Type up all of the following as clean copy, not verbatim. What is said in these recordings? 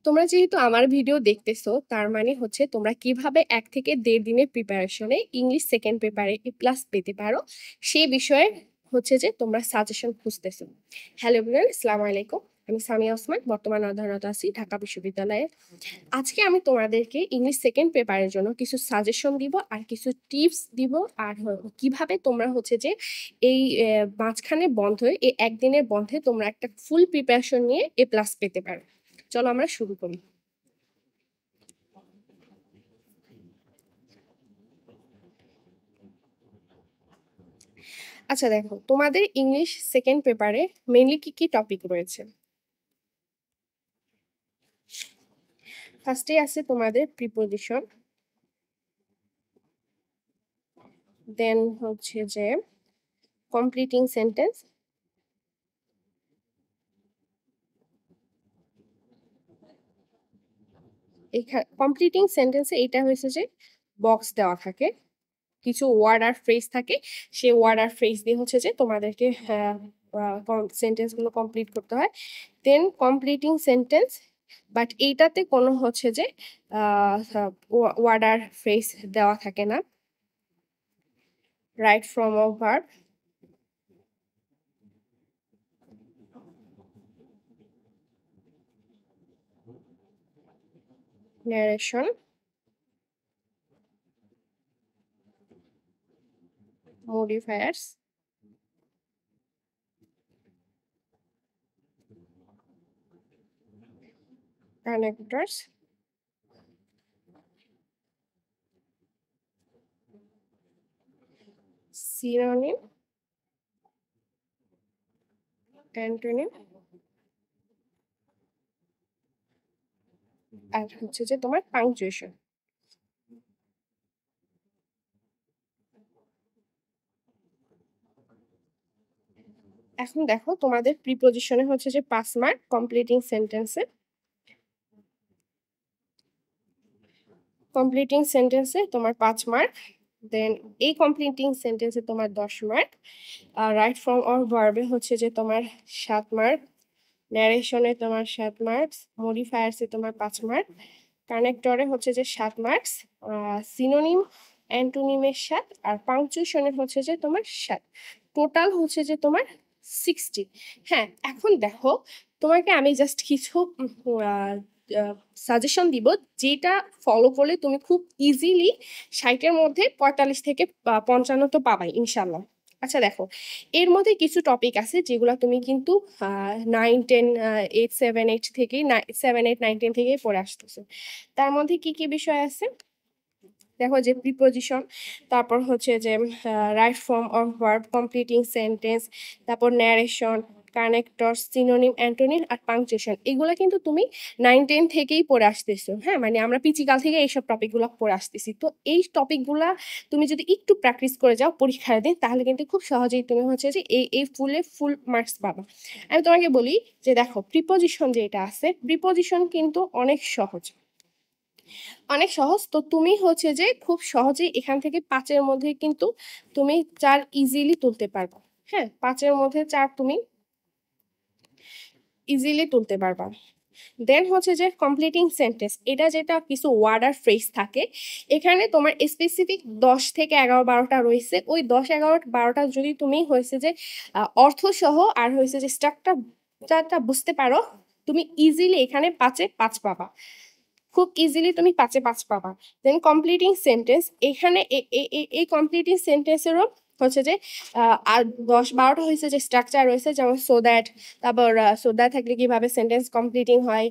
তোমরা যেহেতু আমার ভিডিও দেখতেছো তার মানে হচ্ছে তোমরা কিভাবে 1 থেকে 1.5 দিনের প্রিপারেশনে ইংলিশ সেকেন্ড পেপারে এ প্লাস পেতে পারো সেই বিষয়ে হচ্ছে যে তোমরা সাজেশন খুঁজতেছো। হ্যালো এভরিওয়ান, আসসালামু আলাইকুম। আমি সামিয়া ওসমান, বর্তমানে অধ্যয়নরত আছি ঢাকা বিশ্ববিদ্যালয়ে। আজকে আমি তোমাদেরকে ইংলিশ সেকেন্ড পেপারের জন্য কিছু সাজেশন দিব আর কিছু টিপস দিব আর কিভাবে তোমরা হচ্ছে যে এই মাঝখানে বন্ধে এই একদিনের বন্ধে তোমরা একটা ফুল প্রিপারেশন নিয়ে এ প্লাস পেতে পারো। চলো আমরা শুরু করি। আচ্ছা দেখো, তোমাদের ইংলিশ সেকেন্ড পেপারে মেইনলি কি কি টপিক রয়েছে। ফার্স্টে আছে তোমাদের প্রিপোজিশন, দেন হচ্ছে যে কমপ্লিটিং সেন্টেন্স, এখানে কমপ্লিটিং সেন্টেন্সে এটা হয়েছে যে বক্স দেওয়া থাকে, কিছু ওয়ার্ড আর ফ্রেজ থাকে, সেই ওয়ার্ড আর ফ্রেজ দিয়ে হচ্ছে যে তোমাদেরকে সেন্টেন্সগুলো কমপ্লিট করতে হয়। দেন কমপ্লিটিং সেন্টেন্স, বাট এইটাতে কোনো হচ্ছে যে ওয়ার্ড আর ফ্রেজ দেওয়া থাকে না। Right from of verb, narration, modifiers, connectors, synonym, antonym, আর হচ্ছে যে তোমার পাংচুয়েশন। এখন দেখো তোমাদের প্রিপোজিশনে হচ্ছে যে 5 মার্ক, কমপ্লিটিং সেন্টেন্সে তোমার 5 মার্ক, দেন এই কমপ্লিটিং সেন্টেন্সে তোমার 10 মার্ক, আর রাইট ফ্রম অর ভার্বে হচ্ছে যে তোমার 7 মার্ক, ন্যারেশনে তোমার 7 মার্কস, মডিফায়ার্সে তোমার 5 মার্ক, কানেক্টরে হচ্ছে যে 7 মার্কস, সিনোনিম অ্যান্টোনিমের 7, আর পাংচুয়েশনের হচ্ছে যে তোমার 7। টোটাল হচ্ছে যে তোমার 60। হ্যাঁ, এখন দেখো তোমাকে আমি জাস্ট কিছু সাজেশন দিব যেটা ফলো করলে তুমি খুব ইজিলি 60-এর মধ্যে 45 থেকে 55 তো পাবাই ইনশাল্লাহ। আচ্ছা দেখো, এর মধ্যে কিছু টপিক আছে যেগুলো তুমি কিন্তু 9, 10, 8, 7, 8 থেকেই 7, 8, 9, 10 থেকেই পড়ে আসতেছো। তার মধ্যে কি কি বিষয় আছে দেখো, যে প্রিপোজিশন, তারপর হচ্ছে যে right form of verb, completing sentence, তারপর ন্যারেশন, কানেক্টর, সিনোনিম, অ্যান্টোনিম আর পাংচুয়েশন, এগুলো কিন্তু তুমি 9, 10 থেকেই পড়ে আসতেছো। হ্যাঁ, মানে আমরা পিচিকাল থেকে এইসব টপিকগুলো পড়ে আসতেছি। তো এই টপিকগুলা তুমি যদি একটু প্র্যাকটিস করে যাও পরীক্ষার দিন, তাহলে কিন্তু খুব সহজেই তুমি হচ্ছে যে এই ফুল মার্কস পাবা। আমি তোমাকে বলি যে দেখো, প্রিপোজিশন যেটা আছে, প্রিপোজিশন কিন্তু অনেক সহজ। তো তুমি হচ্ছে যে খুব সহজেই এখান থেকে 5-এর মধ্যে কিন্তু তুমি 4 ইজিলি তুলতে পারবা। হ্যাঁ, 5-এর মধ্যে 4 তুমি ইজিলি তুলতে পারবা। দেন হচ্ছে যে কমপ্লিটিং সেন্টেন্স, এটা যেটা কিছু ওয়ার্ড আর ফ্রেজ থাকে, এখানে তোমার স্পেসিফিক 10 থেকে 11, 12টা রয়েছে। ওই 10, 11, 12টা যদি তুমি হয়েছে যে অর্থ সহ আর হয়েছে যে স্ট্রাকচারটা বুঝতে পারো, তুমি ইজিলি এখানে 5-এ 5 পাবা। খুব ইজিলি তুমি 5-এ 5 পাবা। দেন কমপ্লিটিং সেন্টেন্স, এখানে এই কমপ্লিটিং সেন্টেন্সেরও হচ্ছে যে আর 10, 12টা হয়েছে যে স্ট্রাকচার রয়েছে, যেমন সো দ্যাট, তারপর সো দ্যাট থাকলে কিভাবে সেন্টেন্স কমপ্লিটিং হয়,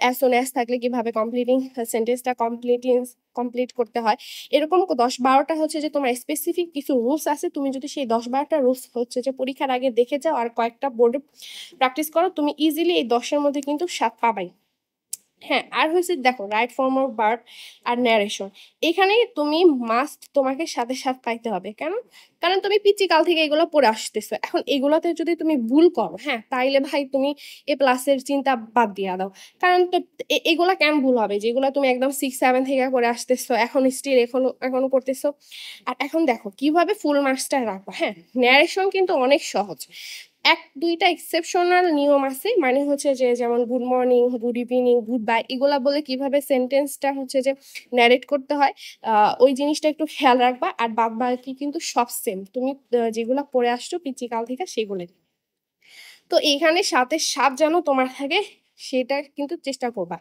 অ্যাজ সুন অ্যাজ থাকলে কিভাবে কমপ্লিটিং সেন্টেন্সটা কমপ্লিট করতে হয়। এরকম 10, 12টা হচ্ছে যে তোমার স্পেসিফিক কিছু রুলস আছে। তুমি যদি সেই 10, 12টা রুলস হচ্ছে যে পরীক্ষার আগে দেখে যাও আর কয়েকটা বোর্ডে প্র্যাকটিস করো, তুমি ইজিলি এই 10-এর মধ্যে কিন্তু 7 পাবাই। হ্যাঁ, আর হয়েছে দেখো, রাইট ফর্ম অফ ভার্ব আর ন্যারেশন, এখানে তুমি মাস্ট তোমাকে সাথে সাথে পাইতে হবে। কেন? কারণ তুমি পিচিকাল থেকে এগুলো পড়ে আসতেছো। এখন এগুলোতে যদি তুমি ভুল করো, হ্যাঁ, তাইলে ভাই তুমি এ প্লাসের চিন্তা বাদ দিয়ে দাও। কারণ তো এগুলা কেন ভুল হবে যেগুলো তুমি একদম 6, 7 থেকে পড়ে আসতেছো, এখন স্টিল এখনো করতেছো। আর এখন দেখো কিভাবে ফুল মার্কসটা রাখবো। হ্যাঁ, ন্যারেশন কিন্তু অনেক সহজ। এক দুইটা এক্সেপশনাল নিয়ম আছে, মানে হচ্ছে যে যেমন good morning, good evening, good bye, এগুলা বলে কিভাবে সেন্টেন্সটা হচ্ছে যে ন্যারেট করতে হয়, ওই জিনিসটা একটু খেয়াল রাখবা। আর বাদ বাকি কিন্তু সব সেম, তুমি যেগুলা পড়ে আসছো পিচিকাল থেকে সেগুলো। তো এখানে সাথে সাত যেন তোমার থাকে সেটা কিন্তু চেষ্টা করবা।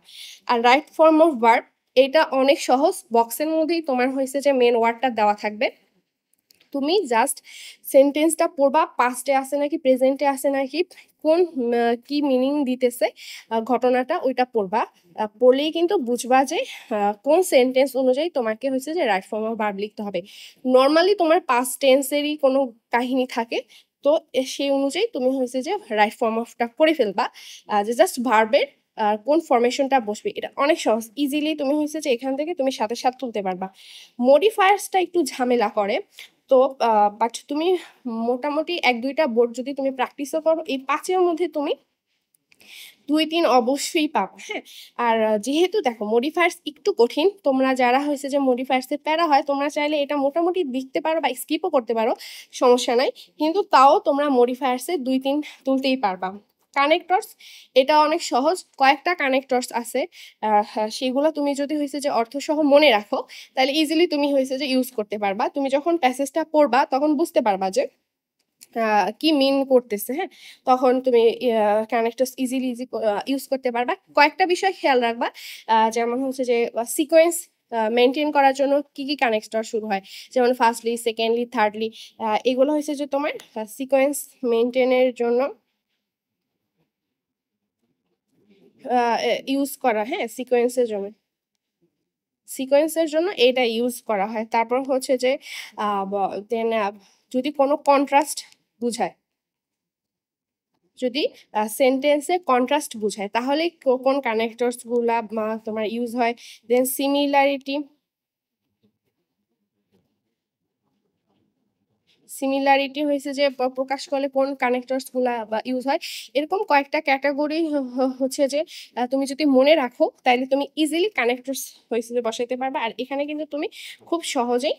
আর রাইট ফর্ম অফ ভার্ব, এটা অনেক সহজ, বক্সের মধ্যেই তোমার হয়েছে যে মেন ওয়ার্ডটা দেওয়া থাকবে। তুমি জাস্ট সেন্টেন্সটা পড়বা, পাস্টে আছে নাকি প্রেজেন্টে আছে নাকি, কোন কি মিনিং দিতেছে ঘটনাটা, ওইটা পড়বা। পড়লেই কিন্তু বুঝবা যে কোন সেন্টেন্স অনুযায়ী তোমাকে হচ্ছে যে রাইট ফর্ম অফ ভার্ব লিখতে হবে। নর্মালি তোমার পাস্ট টেন্সেরই কোনো কাহিনী থাকে, তো সেই অনুযায়ী তুমি হয়েছে যে রাইট ফর্ম অফটা করে ফেলবা, যে জাস্ট ভার্বের কোন ফরমেশনটা বসবে, এটা অনেক সহজ, ইজিলি তুমি হয়েছে যে এখান থেকে তুমি সাথে সাথে তুলতে পারবা। মডিফায়ার্সটা একটু ঝামেলা করে, তো বাট তুমি মোটামুটি এক দুইটা বোর্ড যদি তুমি প্র্যাকটিসও করো, এই পাঁচের মধ্যে তুমি 2-3 অবশ্যই পাবো, হ্যাঁ। আর যেহেতু দেখো মডিফায়ার্স একটু কঠিন, তোমরা যারা হয়েছে যে মডিফায়ার্সে প্যারা হয়, তোমরা চাইলে এটা মোটামুটি লিখতে পারো বা স্কিপও করতে পারো, সমস্যা নাই, কিন্তু তাও তোমরা মডিফায়ার্সে 2-3 তুলতেই পারবা। কানেক্টরস, এটা অনেক সহজ, কয়েকটা কানেক্টরস আছে, সেগুলো তুমি যদি হয়েছে যে অর্থসহ মনে রাখো, তাহলে ইজিলি তুমি হয়েছে যে ইউজ করতে পারবা। তুমি যখন প্যাসেজটা পড়বা তখন বুঝতে পারবা যে কি মিন করতেছে, হ্যাঁ, তখন তুমি কানেক্টরস ইজিলি ইউজ করতে পারবা। কয়েকটা বিষয় খেয়াল রাখবা, যেমন হচ্ছে যে সিকোয়েন্স মেনটেন করার জন্য কি কি কানেক্টর শুরু হয়, যেমন ফার্স্টলি, সেকেন্ডলি, থার্ডলি, এগুলো হচ্ছে যে তোমার সিকোয়েন্স মেনটেনের জন্য ইউজ করা, হ্যাঁ, সিকোয়েন্সের জন্য এটা ইউজ করা হয়। তারপর হচ্ছে যে দেন যদি কোনো কন্ট্রাস্ট বুঝায়, যদি সেন্টেন্সে কন্ট্রাস্ট বুঝায়, তাহলে কোন কানেক্টরস গুলা তোমার ইউজ হয়। দেন সিমিলারিটি হয়েছে যে প্রকাশ করলে কোন কানেক্টরস গুলা ইউজ হয়। এরকম কয়েকটা ক্যাটাগরি হচ্ছে যে তুমি যদি মনে রাখো, তাহলে তুমি ইজিলি কানেক্টরস হয়েছে যে বসাইতে পারবে। আর এখানে কিন্তু তুমি খুব সহজেই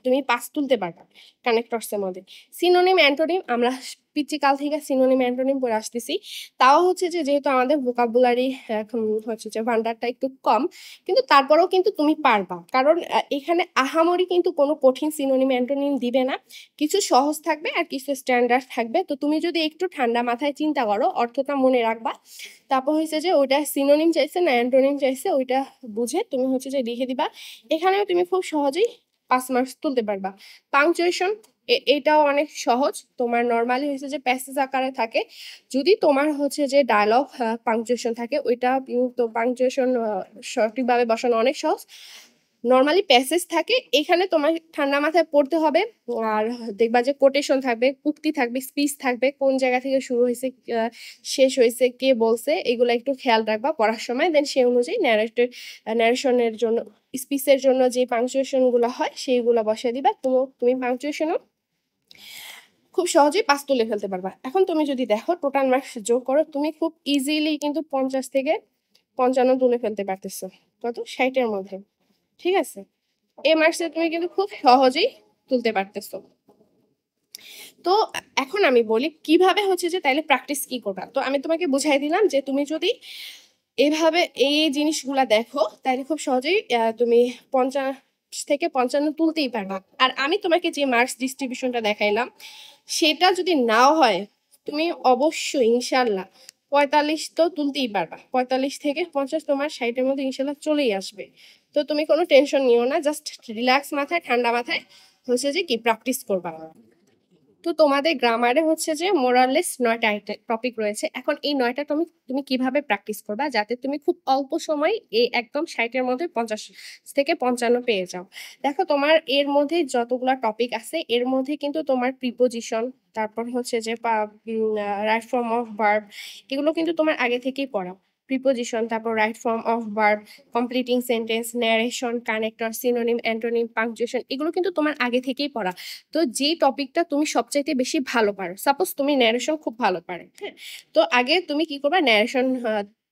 তুমি পাস তুলতে পারবা কানেক্টরসের মধ্যে। সিনোনিম অ্যান্টোনিম, আমরা পিচিকাল থেকে সিনোনিম অ্যান্টোনিম পড়ে আসতেছি, তাও হচ্ছে যে যেহেতু আমাদের ভোকাবুলারি এখন হচ্ছে যে ভান্ডারটা একটু কম, কিন্তু তারপরেও কিন্তু তুমি পারবা, কারণ এখানে আহামরি কিন্তু কোনো কঠিন সিনোনিম অ্যান্টোনিম দিবে না, কিছু সহজ থাকবে আর কিছু স্ট্যান্ডার্ড থাকবে। তো তুমি যদি একটু ঠান্ডা মাথায় চিন্তা করো, অর্থটা মনে রাখবা, তারপর হচ্ছে যে ওইটা সিনোনিম চাইছে না অ্যান্টোনিম চাইছে, ওইটা বুঝে তুমি হচ্ছে যে লিখে দিবা। এখানেও তুমি খুব সহজেই 5 মার্কস তুলতে পারবা। পাংচুয়েশন, এটাও অনেক সহজ, তোমার নর্মালি হচ্ছে যে প্যাসেজ আকারে থাকে, যদি তোমার হচ্ছে যে ডায়লগ পাংচুয়েশন থাকে, ওইটা তো পাংচুয়েশন সঠিকভাবে বসানো অনেক সহজ। নর্মালি প্যাসেজ থাকে, এখানে তোমার ঠান্ডা মাথায় পড়তে হবে। আর দেখবা যে কোটেশন থাকবে, উক্তি থাকবে, স্পিচ থাকবে, কোন জায়গা থেকে শুরু হয়েছে শেষ হয়েছে, কে বলছে, এগুলো একটু খেয়াল রাখবা পড়ার সময়। দেন সেই অনুযায়ী ন্যারেশনের জন্য, স্পিচের জন্য যে পাংচুয়েশন গুলো হয় সেইগুলো বসিয়ে দিবা। তুমি পাংচুয়েশনও খুব সহজেই পাস তুলে ফেলতে পারবা। এখন তুমি যদি দেখো টোটাল মার্কস যোগ করো, তুমি খুব ইজিলি কিন্তু 50 থেকে 55 তুলে ফেলতে পারতেছো, কত 60-এর মধ্যে, ঠিক আছে। এই মার্কসে তুমি কিন্তু খুব সহজেই তুলতে পারতেছো। তো এখন আমি বলি কিভাবে হচ্ছে যে তাইলে প্র্যাকটিস কি করবা। তো আমি তোমাকে বুঝাই দিলাম যে তুমি যদি এভাবে এই জিনিসগুলা দেখো, তাহলে খুব সহজেই তুমি 50 থেকে 55 তুলতেই পারবা। আর আমি তোমাকে যে মার্কস ডিস্ট্রিবিউশনটা দেখাইলাম, সেটা যদি নাও হয়, তুমি অবশ্যই ইনশাল্লাহ 45 তো তুলতেই পারবা। 45 থেকে 50 তোমার 60-এর মধ্যে ইনশাল্লাহ চলেই আসবে। তো তুমি কোনো টেনশন নিও না, জাস্ট রিল্যাক্স মাথায়, ঠান্ডা মাথায় হচ্ছে যে কি প্র্যাকটিস করবা। তো তোমাদের গ্রামারে হচ্ছে যে মোরালেস 9টা টপিক রয়েছে। এখন এই 9টা তুমি তুমি কিভাবে প্র্যাকটিস করবা যাতে তুমি খুব অল্প সময় এই একদম 60-এর মধ্যে 50 থেকে 55 পেয়ে যাও। দেখো তোমার এর মধ্যে যতগুলা টপিক আছে, এর মধ্যে কিন্তু তোমার প্রিপোজিশন, তারপর হচ্ছে যে রাইট ফর্ম অফ ভার্ব, এগুলো কিন্তু তোমার আগে থেকেই পড়া। প্রিপোজিশন, তারপর right form of verb, completing sentence, narration, connector, synonym, antonym, punctuation, এগুলো কিন্তু তোমার আগে থেকেই পড়া। তো যে টপিকটা তুমি সবচাইতে বেশি ভালো পারো, সাপোজ তুমি ন্যারেশন খুব ভালো পারো, হ্যাঁ, তো আগে তুমি কি করবা, ন্যারেশন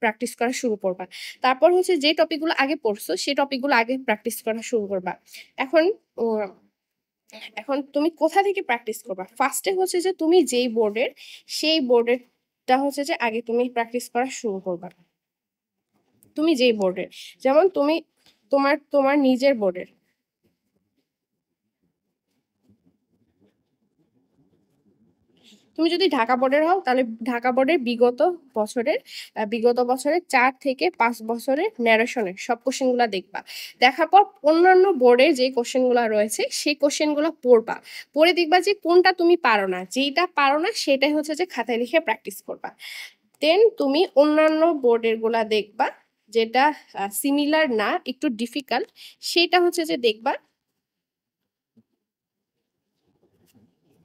প্র্যাকটিস করা শুরু করবা। তারপর হচ্ছে যে টপিকগুলো আগে পড়ছো সেই টপিকগুলো আগে প্র্যাকটিস করা শুরু করবা। এখন এখন তুমি কোথা থেকে প্র্যাকটিস করবা? ফার্স্টে হচ্ছে যে তুমি যেই বোর্ডের, সেই বোর্ডেরটা হচ্ছে যে আগে তুমি প্র্যাকটিস করা শুরু করবা। তুমি যেই বোর্ডের, যেমন তুমি তোমার তোমার নিজের বোর্ডের, তুমি যদি ঢাকা বোর্ডের হও তাহলে ঢাকা বোর্ডের বিগত বছরের 4 থেকে 5 বছরের ন্যারেশনের সব কোশ্চেনগুলো দেখবা। দেখার পর অন্যান্য বোর্ডের যে কোশ্চেনগুলো রয়েছে সেই কোশ্চেনগুলো পড়বা। পড়ে দেখবা যে কোনটা তুমি পারো না, যেইটা পারো না সেটাই হচ্ছে যে খাতায় লিখে প্র্যাকটিস করবা। দেন তুমি অন্যান্য বোর্ডের গুলা দেখবা, যেটা সিমিলার না, একটু ডিফিকাল্ট, সেটা হচ্ছে যে দেখবা।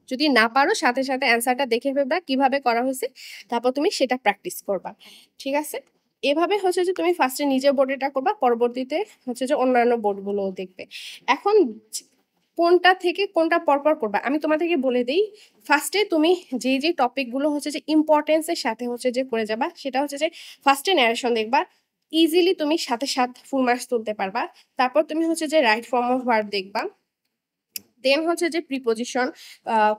যদি না পারো সাথে সাথে অ্যান্সারটা দেখে ফেলবা কিভাবে করা হয়েছে, তারপর তুমি সেটা প্র্যাকটিস করবা। ঠিক আছে? এভাবে হচ্ছে যে তুমি ফার্স্টে নিজের বোর্ডেটা করবা, পরবর্তীতে হচ্ছে যে অন্যান্য বোর্ডগুলোও দেখবে। এখন কোনটা থেকে কোনটা পরপর করবা আমি তোমাদেরকে বলে দিই। ফার্স্টে তুমি যে টপিকগুলো হচ্ছে যে ইম্পর্টেন্সের সাথে হচ্ছে যে করে যাবা, সেটা হচ্ছে যে ফার্স্টে ন্যারেশন দেখবা, ইজিলি তুমি সাথে সাথে ফুল মার্কস তুলতে পারবা। তারপর তুমি হচ্ছে যে রাইট ফর্ম অফ ভার্ব দেখবা। দেন হচ্ছে যে প্রিপোজিশন,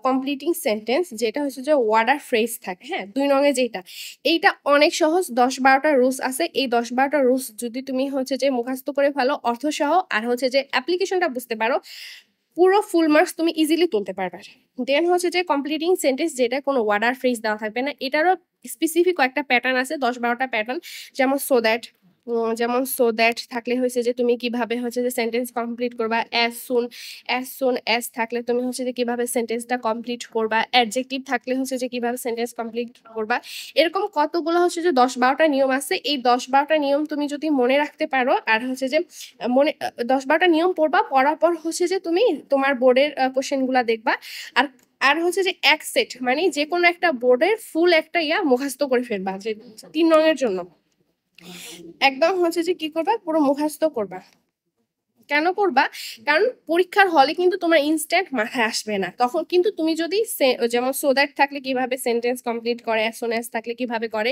কমপ্লিটিং সেন্টেন্স, যেটা হচ্ছে যে ওয়ার্ড আর ফ্রেজ থাকে, হ্যাঁ 2 নঙে যেটা, এইটা অনেক সহজ। 10-12টা রুলস আছে, এই 10-12টা রুলস যদি তুমি হচ্ছে যে মুখস্থ করে ফেলো অর্থ সহ, আর হচ্ছে যে অ্যাপ্লিকেশনটা বুঝতে পারো, পুরো ফুল মার্কস তুমি ইজিলি তুলতে পারবে। দেন হচ্ছে যে কমপ্লিটিং সেন্টেন্স, যেটা কোনো ওয়ার্ড আর ফ্রেজ দেওয়া থাকবে না, এটারও স্পেসিফিক কয়েকটা প্যাটার্ন আছে, 10-12টা প্যাটার্ন। যেমন সো দ্যাট থাকলে হয়েছে যে তুমি কিভাবে হচ্ছে যে সেন্টেন্স কমপ্লিট করবা, অ্যাজ সুন অ্যাজ থাকলে তুমি হচ্ছে যে কিভাবে সেন্টেন্সটা কমপ্লিট করবা, অ্যাডজেক্টিভ থাকলে হচ্ছে যে কিভাবে সেন্টেন্স কমপ্লিট করবা। এরকম কতগুলো হচ্ছে যে 10-12টা নিয়ম আছে। এই 10-12টা নিয়ম তুমি যদি মনে রাখতে পারো, আর হচ্ছে যে মনে 10-12টা নিয়ম পড়বা, পড়ার পর হচ্ছে যে তুমি তোমার বোর্ডের কোশ্চেনগুলা দেখবা। আর আর হচ্ছে যে এক সেট মানে যে কোনো একটা বোর্ডের ফুল একটা মুখস্থ করে ফেলবা, যে 3 নঙের জন্য একদম হচ্ছে যে কি করবা, পুরো মুখস্থ করবা। কেন করবা? কারণ পরীক্ষার হলে কিন্তু তোমার ইনস্ট্যান্ট মাথায় আসবে না, তখন কিন্তু তুমি যদি যেমন সো দ্যাট থাকলে কিভাবে সেন্টেন্স কমপ্লিট করে, অ্যাজ সুন অ্যাজ থাকলে কিভাবে করে,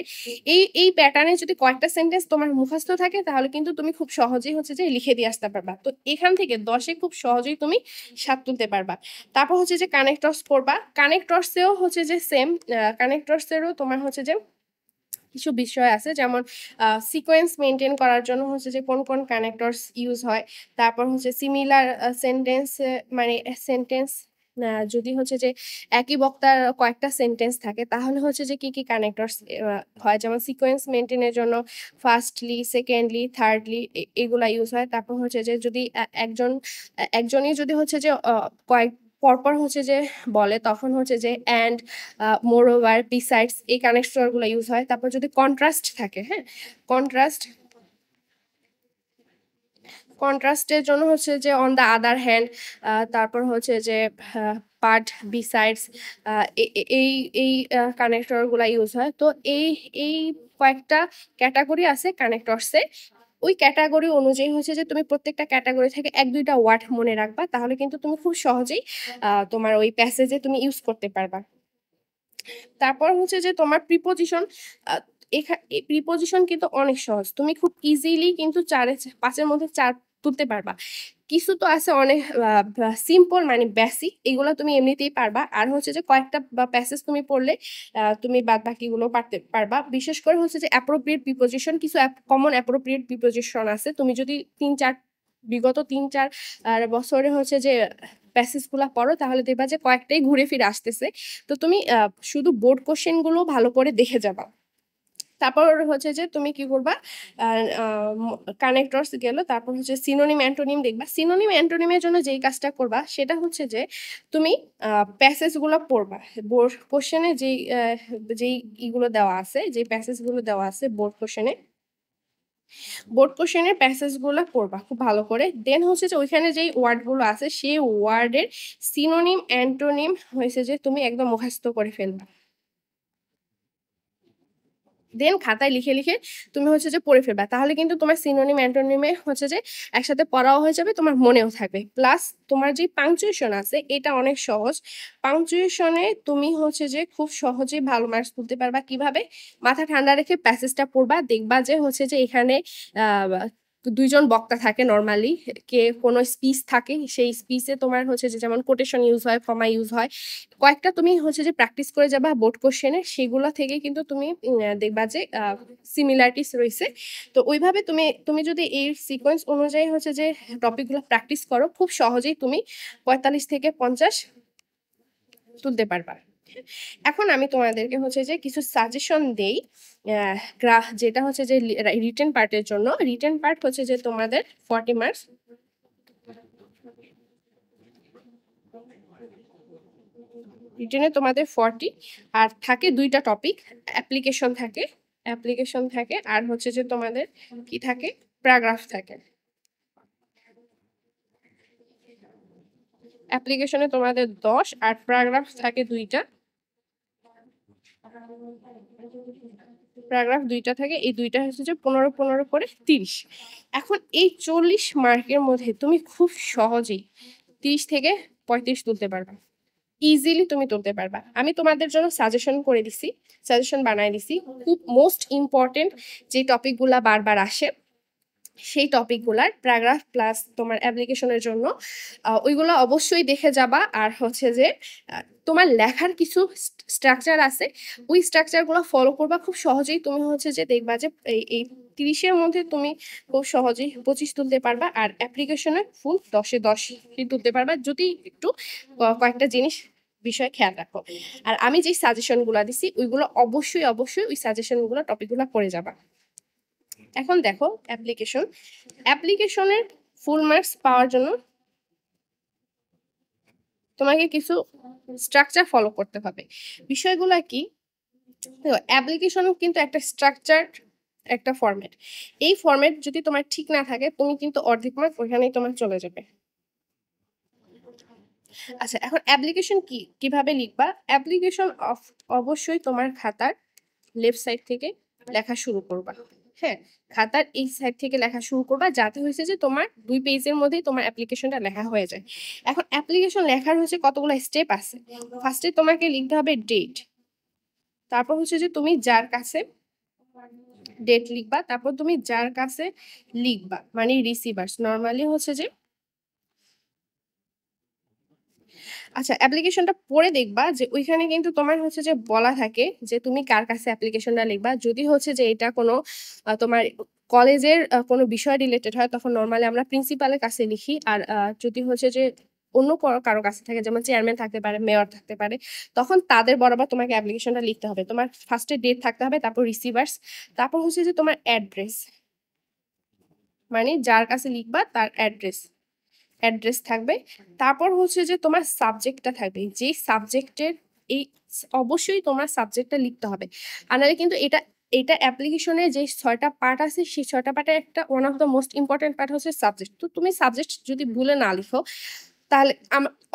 এই প্যাটার্নে যদি কয়েকটা সেন্টেন্স তোমার মুখস্থ থাকে, তাহলে কিন্তু তুমি খুব সহজেই হচ্ছে যে লিখে দিয়ে আসতে পারবা। তো এখান থেকে 10-এ খুব সহজেই তুমি 7 তুলতে পারবা। তারপর হচ্ছে যে কানেক্টরস পড়বা। কানেক্টরসেও হচ্ছে যে সেম, কানেক্টরসেরও তোমার হচ্ছে যে কিছু বিষয় আছে, যেমন সিকোয়েন্স মেনটেন করার জন্য হচ্ছে যে কোন কোন কানেক্টরস ইউজ হয়। তারপর হচ্ছে সিমিলার সেন্টেন্স, মানে সেন্টেন্স যদি হচ্ছে যে একই বক্তার কয়েকটা সেন্টেন্স থাকে, তাহলে হচ্ছে যে কি কি কানেক্টরস হয়, যেমন সিকোয়েন্স মেনটেনের জন্য ফার্স্টলি, সেকেন্ডলি, থার্ডলি এগুলা ইউজ হয়। তারপর হচ্ছে যে যদি একজনই যদি হচ্ছে যে কয়েক পরপর হচ্ছে যে বলে, তখন হচ্ছে যে অ্যান্ড, মোরওভার, বিসাইডস এই কানেক্টর গুলো ইউজ হয়। তারপর যদি কন্ট্রাস্ট থাকে, হ্যাঁ কন্ট্রাস্টের জন্য হচ্ছে যে অন দ্য আদার হ্যান্ড, তারপর হচ্ছে যে বাট, বিসাইডস, এই এই কানেক্টর গুলা ইউজ হয়। তো এই এই কয়েকটা ক্যাটাগরি আছে কানেক্টরসে। ওই ক্যাটাগরি অনুযায়ী হচ্ছে যে তুমি প্রত্যেকটা ক্যাটাগরি থেকে 1-2টা ওয়ার্ড মনে রাখবা, তাহলে কিন্তু তুমি খুব সহজেই তোমার ওই প্যাসেজে তুমি ইউজ করতে পারবা। তারপর হচ্ছে যে তোমার প্রিপোজিশন, প্রিপোজিশন কিন্তু অনেক সহজ, তুমি খুব ইজিলি কিন্তু 4-5-এর মধ্যে 4 তুলতে পারবা। কিছু তো আছে অনেক সিম্পল, মানে বেসিক, এগুলো তুমি এমনিতেই পারবা। আর হচ্ছে যে কয়েকটা প্যাসেজ তুমি পড়লে তুমি বাদ বাকিগুলো পারতে পারবা। বিশেষ করে হচ্ছে যে অ্যাপ্রোপ্রিয়েট প্রিপোজিশন, কিছু কমন অ্যাপ্রোপ্রিয়েট প্রিপোজিশন আছে, তুমি যদি বিগত 3-4 বছরে হচ্ছে যে প্যাসেজ গুলা পড়ো, তাহলে দেখবা যে কয়েকটাই ঘুরে ফিরে আসতেছে। তো তুমি শুধু বোর্ড কোশ্চেন গুলো ভালো করে দেখে যাবা। তারপর হচ্ছে যে তুমি কি করবা, কানেক্টরস গেল, তারপর হচ্ছে সিনোনিম অ্যান্টোনিম দেখবা। সিনোনিম অ্যান্টোনিমের জন্য যেই কাজটা করবা, সেটা হচ্ছে যে তুমি প্যাসেজ গুলো পড়বা। বোর্ড কোশ্চেনে যেই ইগুলো দেওয়া আছে, যে প্যাসেজ গুলো দেওয়া আছে বোর্ড কোশ্চেনের প্যাসেজ গুলো পড়বা খুব ভালো করে। দেন হচ্ছে যে ওইখানে যেই ওয়ার্ড গুলো আছে, সেই ওয়ার্ডের সিনোনিম অ্যান্টোনিম হয়েছে যে তুমি একদম মুখস্থ করে ফেলবা। দেন খাতায় লিখে লিখে তুমি হচ্ছে যে পড়ে ফেলবা, তাহলে কিন্তু তোমার সিনোনিম অ্যান্টোনিমে হচ্ছে যে একসাথে পড়াও হয়ে যাবে, তোমার মনেও থাকবে। প্লাস তোমার যে পাংচুয়েশন আছে, এটা অনেক সহজ। পাংচুয়েশনে তুমি হচ্ছে যে খুব সহজেই ভালো মার্কস তুলতে পারবা। কিভাবে? মাথা ঠান্ডা রেখে প্যাসেজটা পড়বা, দেখবা যে হচ্ছে যে এখানে তো ২ জন বক্তা থাকে নরমালি। কে কোনো স্পিচ থাকে, সেই স্পিচে তোমার হচ্ছে যে যেমন কোটেশন ইউজ হয়, কমা ইউজ হয়। কয়েকটা তুমি হচ্ছে যে প্র্যাকটিস করে যাবা বোর্ড কোয়েশ্চেনে, সেগুলা থেকে কিন্তু তুমি দেখবা যে সিমিলারিটিস রইছে। তো ওইভাবে তুমি যদি এই সিকোয়েন্স অনুযায়ী হচ্ছে যে টপিকগুলো প্র্যাকটিস করো, খুব সহজেই তুমি ৪৫ থেকে ৫০ তুলতে পারবা। এখন আমি তোমাদেরকে হচ্ছে যে কিছু সাজেশন দেই, যেটা হচ্ছে যে রিটেন পার্টের জন্য। রিটেন পার্ট হচ্ছে যে তোমাদের 40 মার্কস। রিটেনে তোমাদের 40, আর থাকে 2টা টপিক, অ্যাপ্লিকেশন থাকে আর হচ্ছে যে তোমাদের কি থাকে, প্যারাগ্রাফ থাকে। অ্যাপ্লিকেশনে তোমাদের 10 আর প্যারাগ্রাফ থাকে 2টা। প্যারাগ্রাফ 2টা থাকে, এই 2টা হচ্ছে যে 15 করে 30। এখন এই 40 মার্কের মধ্যে তুমি খুব সহজেই 30 থেকে 35 তুলতে পারবা, ইজিলি তুমি তুলতে পারবা। আমি তোমাদের জন্য সাজেশন বানাই দিছি। খুব মোস্ট ইম্পর্টেন্ট যে টপিকগুলা বারবার আসে, সেই টপিকগুলার প্যারাগ্রাফ প্লাস তোমার অ্যাপ্লিকেশনের জন্য ওইগুলো অবশ্যই দেখে যাবা। আর হচ্ছে যে তোমার লেখার কিছু স্ট্রাকচার আছে, ওই স্ট্রাকচারগুলো ফলো করবা, খুব সহজেই তুমি হচ্ছে যে দেখবা যে এই 30-এর মধ্যে তুমি খুব সহজেই 25 তুলতে পারবা, আর অ্যাপ্লিকেশনে ফুল 10-এ 10 তুলতে পারবা, যদি একটু কয়েকটা বিষয় খেয়াল রাখো। আর আমি যে সাজেশনগুলো দিছি ওইগুলো অবশ্যই ওই সাজেশনগুলো টপিকগুলো পড়ে যাবা। এখন দেখো অ্যাপ্লিকেশনের ফুল মার্কস পাওয়ার জন্য তোমাকে কিছু স্ট্রাকচার ফলো করতে হবে। বিষয়গুলো কি, দেখো অ্যাপ্লিকেশন কিন্তু একটা স্ট্রাকচার, একটা ফরম্যাট। এই ফরম্যাট যদি তোমার ঠিক না থাকে, তুমি কিন্তু অর্ধেক মার্ক ওইখানেই তোমার চলে যাবে। আচ্ছা, এখন অ্যাপ্লিকেশন কিভাবে লিখবা? অ্যাপ্লিকেশন অবশ্যই তোমার খাতার লেফট সাইড থেকে লেখা শুরু করবা। হ্যাঁ, খাতার এই সাইড থেকে লেখা শুরু করবা, যাতে হয়েছে যে তোমার 2 পেজের মধ্যেই তোমার অ্যাপ্লিকেশনটা লেখা হয়ে যায়। এখন অ্যাপ্লিকেশন লেখার হচ্ছে কতগুলো স্টেপ আছে। ফার্স্টে তোমাকে লিখতে হবে ডেট, তারপর হচ্ছে যে তুমি যার কাছে ডেট লিখবা, তারপর তুমি যার কাছে লিখবা মানে রিসিভার্স, নর্মালি হচ্ছে যে আচ্ছা অ্যাপ্লিকেশনটা পড়ে দেখবা যে ওইখানে কিন্তু তোমার হচ্ছে যে বলা থাকে যে তুমি কার কাছে অ্যাপ্লিকেশনটা লিখবা। যদি হচ্ছে যে এটা কোনো তোমার কলেজের কোনো বিষয় রিলেটেড হয়, তখন নর্মালি আমরা প্রিন্সিপালের কাছে লিখি। আর যদি হচ্ছে যে অন্য কারো কাছে থাকে, যেমন চেয়ারম্যান থাকতে পারে, মেয়র থাকতে পারে, তখন তাদের বরাবর তোমাকে অ্যাপ্লিকেশনটা লিখতে হবে। তোমার ফার্স্টে ডেট থাকতে হবে, তারপর রিসিভার্স, তারপর হচ্ছে যে তোমার অ্যাড্রেস, মানে যার কাছে লিখবা তার অ্যাড্রেস থাকবে। তারপর হচ্ছে যে তোমার সাবজেক্টটা থাকবে, যেই সাবজেক্টের এই অবশ্যই তোমার সাবজেক্টটা লিখতে হবে। আর নাহলে কিন্তু এটা অ্যাপ্লিকেশনের যে 6টা পার্ট আছে, সেই 6টা পার্টের একটা one of the most important part হচ্ছে সাবজেক্ট। তো তুমি সাবজেক্ট যদি ভুলে না লিখো, তাহলে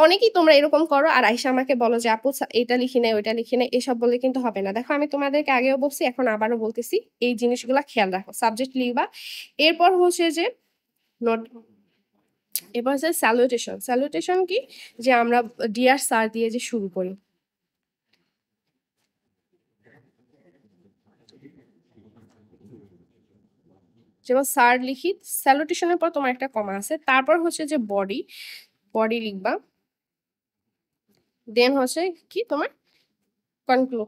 অনেকেই তোমরা এরকম করো আর আইসা আমাকে বলো যে আপু এটা লিখি নাই, ওইটা লিখি নাই, এসব বললে কিন্তু হবে না। দেখো আমি তোমাদেরকে আগেও বলছি, এখন আবারও বলতেছি, এই জিনিসগুলা খেয়াল রাখো। সাবজেক্ট লিখবা, এরপর হচ্ছে যে নোট, এবার হচ্ছে স্যালুটেশন কি, যে আমরা ডিয়ার স্যার দিয়ে যে শুরু করি। যেমন স্যার লিখি, স্যালুটেশনের পর তোমার একটা কমা আছে, তারপর হচ্ছে যে বডি লিখবা, দেন হচ্ছে কি তোমার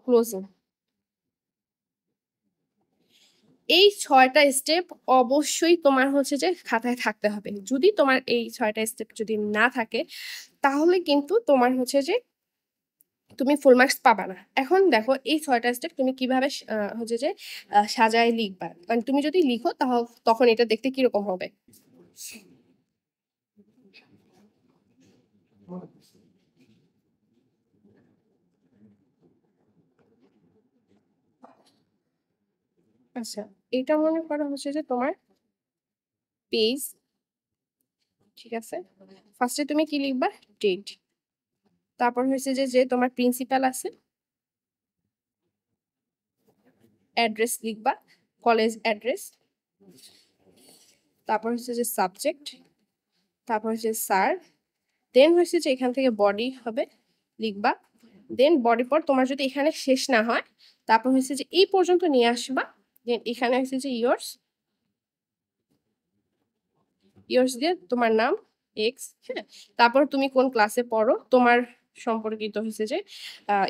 ক্লোজিং। এই 6টা স্টেপ অবশ্যই তোমার হচ্ছে যে খাতায় থাকতে হবে। যদি তোমার এই 6টা স্টেপ যদি না থাকে, তাহলে কিন্তু তোমার হচ্ছে যে তুমি ফুল মার্কস পাবা না। এখন দেখো এই 6টা স্টেপ তুমি কিভাবে হচ্ছে যে সাজায় লিখবা, কারণ তুমি যদি লিখো তখন এটা দেখতে কিরকম হবে। আচ্ছা, এটা মনে করা হচ্ছে যে তোমার পেজ, ঠিক আছে। ফার্স্টে তুমি কি লিখবা, ডেট, তারপর হচ্ছে যে তোমার প্রিন্সিপাল আছে, অ্যাড্রেস লিখবা, কলেজ অ্যাড্রেস, তারপর হচ্ছে যে সাবজেক্ট, তারপর হচ্ছে স্যার, দেন হচ্ছে যে এখান থেকে বডি হবে লিখবা, দেন বডি পর তোমার যদি এখানে শেষ না হয়, তারপর হচ্ছে যে এই পর্যন্ত নিয়ে আসবা, দেন এখানে হচ্ছে যে ইয়ার্স, ইয়ার্স দিয়ে তোমার নাম এক্স, হ্যাঁ, তারপর তুমি কোন ক্লাসে পড়ো, তোমার সম্পর্কিত হচ্ছে যে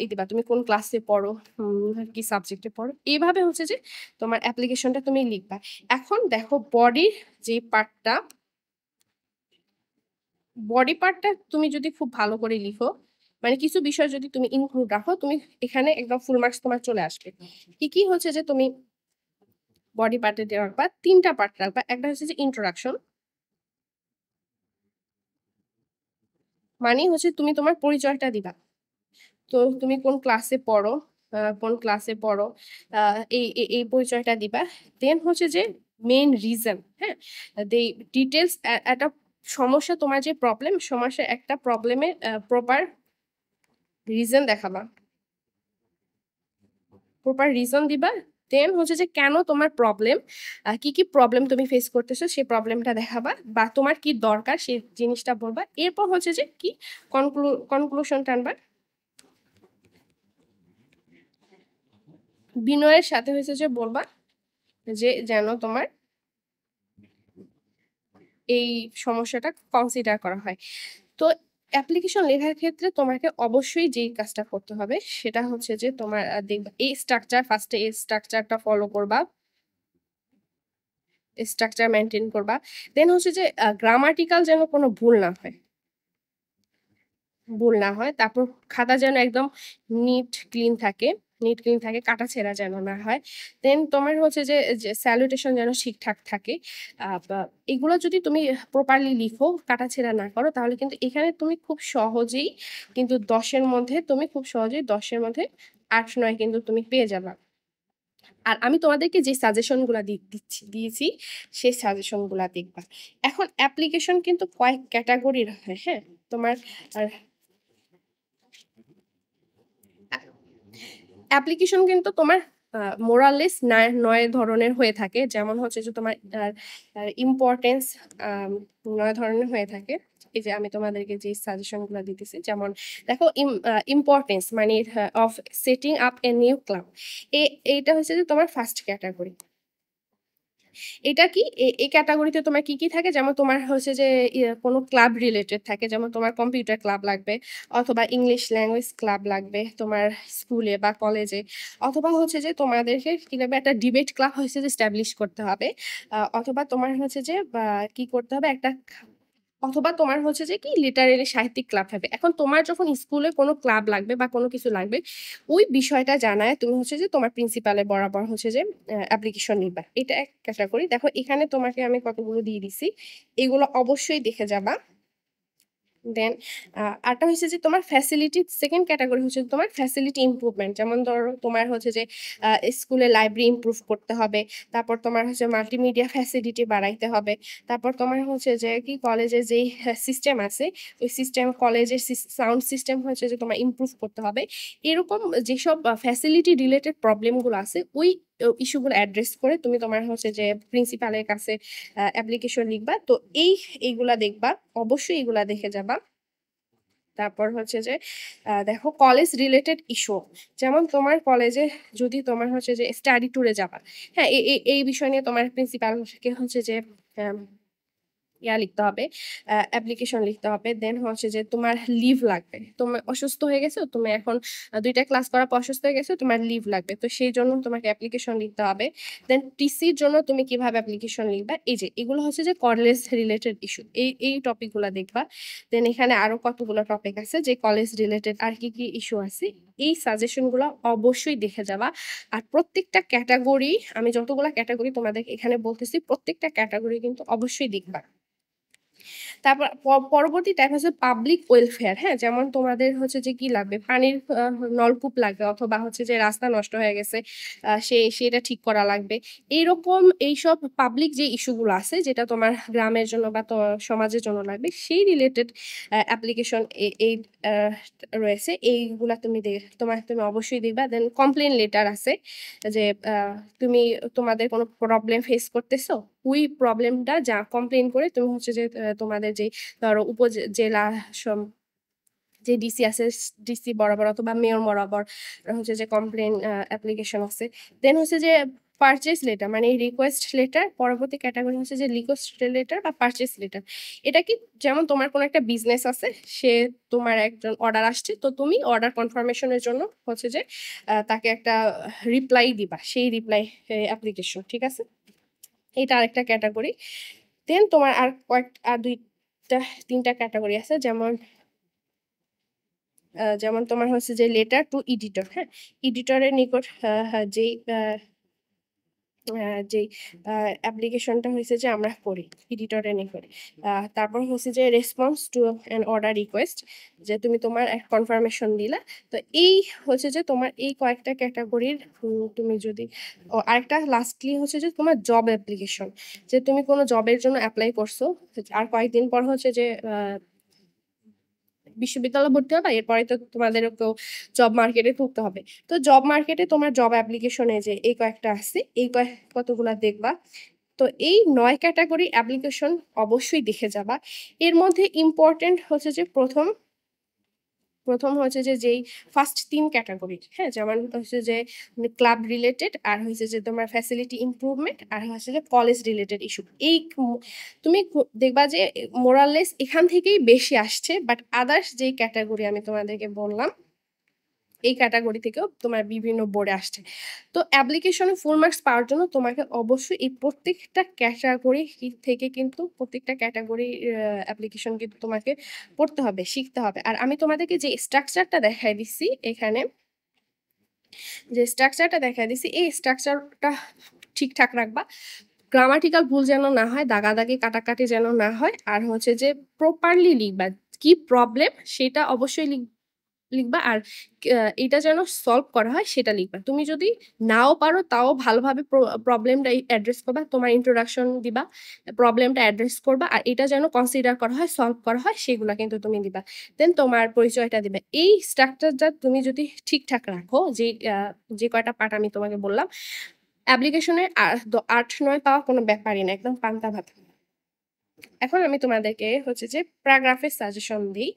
দিবা তুমি কোন ক্লাসে পড়ো, কি সাবজেক্টে পড়ো, এইভাবে হচ্ছে যে তোমার অ্যাপ্লিকেশনটা তুমি লিখবা। এখন দেখো বডি পার্টটা তুমি যদি খুব ভালো করে লিখো, মানে কিছু বিষয় যদি তুমি ইনক্লুড রাখো, তুমি এখানে একদম ফুল মার্কস তোমার চলে আসবে। কি কি হচ্ছে যে তুমি বডি পার্টে রাখবা, 3টা পার্ট রাখবা। একটা হচ্ছে যে ইন্ট্রোডাকশন, মানে হচ্ছে তুমি তোমার পরিচয়টা দিবা। তো তুমি কোন ক্লাসে পড়ো, কোন ক্লাসে পড়ো, এই পরিচয়টা দিবা। দেন হচ্ছে যে মেইন রিজন, হ্যাঁ, ডিটেলস, একটা সমস্যা, তোমার যে সমস্যা, একটা প্রবলেমের প্রপার রিজন দেখাবা, প্রপার রিজন দিবা। দেন হচ্ছে যে কেন তোমার প্রবলেম, কি কি প্রবলেম তুমি ফেস করতেছো সেই প্রবলেমটা দেখাবা, বা তোমার কি দরকার সেই জিনিসটা বলবা। এরপর হচ্ছে যে কি কনক্লুশন টানবা, বিনয়ের সাথে হয়েছে যে বলবা যে যেন তোমার এই সমস্যাটা কনসিডার করা হয়। তো অ্যাপ্লিকেশন লেখার ক্ষেত্রে তোমাকে অবশ্যই যেই কাজটা করতে হবে সেটা হচ্ছে যে তোমার দেখবা এই স্ট্রাকচার, ফার্স্টে এই স্ট্রাকচারটা ফলো করবা, স্ট্রাকচার মেনটেন করবা। দেন হচ্ছে যে গ্রামাটিক্যাল যেন কোনো ভুল না হয়। তারপর খাতা যেন একদম নিট ক্লিন থাকে, কাটাছেঁড়া যেন না হয়। দেন তোমার হচ্ছে যে স্যালুটেশন যেন ঠিকঠাক থাকে। এগুলো যদি তুমি প্রপারলি লিখো, কাটাছেঁড়া না করো, তাহলে কিন্তু এখানে তুমি খুব সহজেই কিন্তু 10-এর মধ্যে, তুমি খুব সহজেই 10-এর মধ্যে 8-9 কিন্তু তুমি পেয়ে যাবা। আর আমি তোমাদেরকে যে সাজেশনগুলো দিয়েছি সেই সাজেশনগুলো দেখবা। এখন অ্যাপ্লিকেশন কিন্তু কয়েক ক্যাটাগরির হয়, হ্যাঁ, তোমার অ্যাপ্লিকেশন কিন্তু তোমার মোরালেস 9 ধরনের হয়ে থাকে। যেমন হচ্ছে যে তোমার ইম্পর্টেন্স 9 ধরনের হয়ে থাকে। এই যে আমি তোমাদেরকে যে সাজেশনগুলো দিতেছি, যেমন দেখো ইম্পর্টেন্স মানে of setting up a new club, এইটা হচ্ছে যে তোমার ফার্স্ট ক্যাটাগরি। এটা কি এই ক্যাটাগরিতে তোমার কি কি থাকে, যেমন তোমার হচ্ছে যে কোনো ক্লাব রিলেটেড থাকে, যেমন তোমার কম্পিউটার ক্লাব লাগবে, অথবা ইংলিশ ল্যাঙ্গুয়েজ ক্লাব লাগবে তোমার স্কুলে বা কলেজে, অথবা হচ্ছে যে তোমাদেরকে কি লাগবে, একটা ডিবেট ক্লাব হচ্ছে যে স্ট্যাবলিশ করতে হবে, অথবা তোমার হচ্ছে যে কি করতে হবে, অথবা তোমার হচ্ছে যে কি লিটারেলি সাহিত্যিক ক্লাব থাকবে। এখন তোমার যখন স্কুলে কোনো ক্লাব লাগবে বা কোনো কিছু লাগবে, ওই বিষয়টা জানায় তুমি হচ্ছে যে তোমার প্রিন্সিপালের বরাবর হচ্ছে যে অ্যাপ্লিকেশন নিবা। এটা এক ক্যাটাগরি। দেখো এখানে তোমাকে আমি কতগুলো দিয়ে দিছি, এগুলো অবশ্যই দেখে যাবা। দেন আরটা হচ্ছে যে তোমার ফ্যাসিলিটি, সেকেন্ড ক্যাটাগরি হচ্ছে তোমার ফ্যাসিলিটি ইমপ্রুভমেন্ট। যেমন ধরো তোমার হচ্ছে যে স্কুলে লাইব্রেরি ইমপ্রুভ করতে হবে, তারপর তোমার হচ্ছে মাল্টিমিডিয়া ফ্যাসিলিটি বাড়াইতে হবে, তারপর তোমার হচ্ছে যে কি কলেজে যেই সিস্টেম আছে ওই সিস্টেম, কলেজের সাউন্ড সিস্টেম হচ্ছে যে তোমার ইমপ্রুভ করতে হবে। এরকম যেসব ফ্যাসিলিটি রিলেটেড প্রবলেমগুলো আছে ওই ইস্যুগুলো অ্যাড্রেস করে তুমি তোমার হচ্ছে যে প্রিন্সিপালের কাছে অ্যাপ্লিকেশন লিখবা। তো এইগুলা দেখবা, অবশ্যই এগুলা দেখে যাবা। তারপর হচ্ছে যে দেখো কলেজ রিলেটেড ইস্যু, যেমন তোমার কলেজে যদি তোমার হচ্ছে যে স্টাডি ট্যুরে যাবা, হ্যাঁ, এই বিষয় নিয়ে তোমার প্রিন্সিপালকে হচ্ছে যে লিখতে হবে, অ্যাপ্লিকেশন লিখতে হবে। দেন হচ্ছে যে তোমার লিভ লাগবে, তুমি অসুস্থ হয়ে গেছো, তুমি এখন 2টা ক্লাস করার পর অসুস্থ হয়ে গেছো, তোমার লিভ লাগবে, তো সেই জন্য তোমাকে অ্যাপ্লিকেশন লিখতে হবে। দেন টিসির জন্য তুমি কিভাবে অ্যাপ্লিকেশন লিখবা, এই যে এগুলো হচ্ছে যে কলেজ রিলেটেড ইস্যু, এই টপিকগুলো দেখবা। দেন এখানে আরো কতগুলো টপিক আছে যে কলেজ রিলেটেড আর কি কি ইস্যু আছে, এই সাজেশনগুলো অবশ্যই দেখে যাবা। আর প্রত্যেকটা ক্যাটাগরি, আমি যতগুলো ক্যাটাগরি তোমাদের এখানে বলতেছি, প্রত্যেকটা ক্যাটাগরি কিন্তু অবশ্যই দেখবা। তারপর পরবর্তী টাইপ হচ্ছে পাবলিক ওয়েলফেয়ার, হ্যাঁ, যেমন তোমাদের হচ্ছে যে কি লাগবে, পানির নলকূপ লাগবে, অথবা হচ্ছে যে রাস্তা নষ্ট হয়ে গেছে, সেটা ঠিক করা লাগবে। এইরকম এইসব পাবলিক যে ইস্যুগুলো আছে যেটা তোমার গ্রামের জন্য বা সমাজের জন্য লাগবে, সেই রিলেটেড অ্যাপ্লিকেশন এই রয়েছে, এইগুলা তুমি অবশ্যই দেখবা। দেন কমপ্লেন লেটার আছে, যে তুমি তোমাদের কোনো প্রবলেম ফেস করতেছো, ওই প্রবলেমটা যা কমপ্লেন করে তুমি হচ্ছে যে তোমাদের যে ধরো উপজেলা যে ডিসি আছে, ডিসি বরাবর অথবা মেয়র বরাবর হচ্ছে যে কমপ্লেন অ্যাপ্লিকেশন আছে। দেন হচ্ছে যে পারচেজ লেটার মানে রিকোয়েস্ট লেটার, পরবর্তী ক্যাটাগরি হচ্ছে যে রিকোয়েস্ট লেটার বা পারচেজ লেটার। এটা কি যেমন তোমার কোনো একটা বিজনেস আছে, সে তোমার একজন অর্ডার আসছে, তো তুমি অর্ডার কনফার্মেশনের জন্য হচ্ছে যে তাকে একটা রিপ্লাই দিবা, সেই রিপ্লাই অ্যাপ্লিকেশন, ঠিক আছে? এটা আরেকটা ক্যাটাগরি। দেন তোমার আর দুইটা তিনটা ক্যাটাগরি আছে, যেমন তোমার হচ্ছে যে লেটার টু এডিটর। হ্যাঁ, এডিটরের নিকট যেই যেই অ্যাপ্লিকেশনটা হয়েছে যে আমরা করি এডিটরের নিকট। তারপর হচ্ছে যে response to an order request, যে তুমি তোমার এক কনফার্মেশন দিলা। তো এই হচ্ছে যে তোমার এই কয়েকটা ক্যাটাগরির তুমি যদি আরেকটা লাস্টলি হচ্ছে যে তোমার জব অ্যাপ্লিকেশন, যে তুমি কোনো জবের জন্য অ্যাপ্লাই করছো, আর কয়েকদিন পর হচ্ছে যে বিশ্ববিদ্যালয়ে ভর্তি হবে, এরপরে তো তোমাদেরকেও জব মার্কেটে ঢুকতে হবে। তো জব মার্কেটে তোমার জব অ্যাপ্লিকেশনে যে এই কয়েকটা আছে, এই কতগুলা দেখবা। তো এই 9 ক্যাটাগরি অ্যাপ্লিকেশন অবশ্যই দেখে যাবা। এর মধ্যে ইম্পর্টেন্ট হচ্ছে যে প্রথম হচ্ছে যে যেই ফার্স্ট 3 ক্যাটাগরি, হ্যাঁ, যেমন হচ্ছে যে ক্লাব রিলেটেড, আর হচ্ছে যে তোমার ফ্যাসিলিটি ইমপ্রুভমেন্ট, আর হচ্ছে যে কলেজ রিলেটেড ইস্যু। এই তুমি দেখবা যে মোরাললেস এখান থেকেই বেশি আসছে, বাট আদার্স যেই ক্যাটাগরি আমি তোমাদেরকে বললাম, এই ক্যাটাগরি থেকেও তোমার বিভিন্ন বোর্ডে আসছে। তো অ্যাপ্লিকেশনে ফুল মার্কস পাওয়ার জন্য তোমাকে অবশ্যই এই প্রত্যেকটা ক্যাটাগরি থেকে কিন্তু প্রত্যেকটা ক্যাটাগরি অ্যাপ্লিকেশন কিন্তু তোমাকে পড়তে হবে, শিখতে হবে। আর আমি তোমাদেরকে যে স্ট্রাকচারটা দেখাই দিচ্ছি এখানে, যে স্ট্রাকচারটা দেখাই দিচ্ছি, এই স্ট্রাকচারটা ঠিকঠাক রাখবা। গ্রামাটিক্যাল ভুল যেন না হয়, দাগাদাগি কাটাকাটি যেন না হয়, আর হচ্ছে যে প্রপারলি লিখবা, কি প্রবলেম সেটা অবশ্যই লিখবা, আর এটা যেন সলভ করা হয় সেটা লিখবা। তুমি যদি নাও পারো তাও ভালোভাবে প্রবলেমটা অ্যাড্রেস করবা, তোমার ইন্ট্রোডাকশন দিবা, প্রবলেমটা অ্যাড্রেস করবা, আর এটা যেন কনসিডার করা হয়, সলভ করা হয়, সেগুলো কিন্তু তুমি দিবা। দেন তোমার পরিচয়টা দিবে। এই স্ট্রাকচারটা তুমি যদি ঠিকঠাক রাখো, যে কয়টা পার্ট আমি তোমাকে বললাম, অ্যাপ্লিকেশনে 8-9 পাওয়া কোনো ব্যাপারই না, একদম পান্তা ভাত। এখন আমি তোমাদেরকে হচ্ছে যে প্যারাগ্রাফের সাজেশন দিই,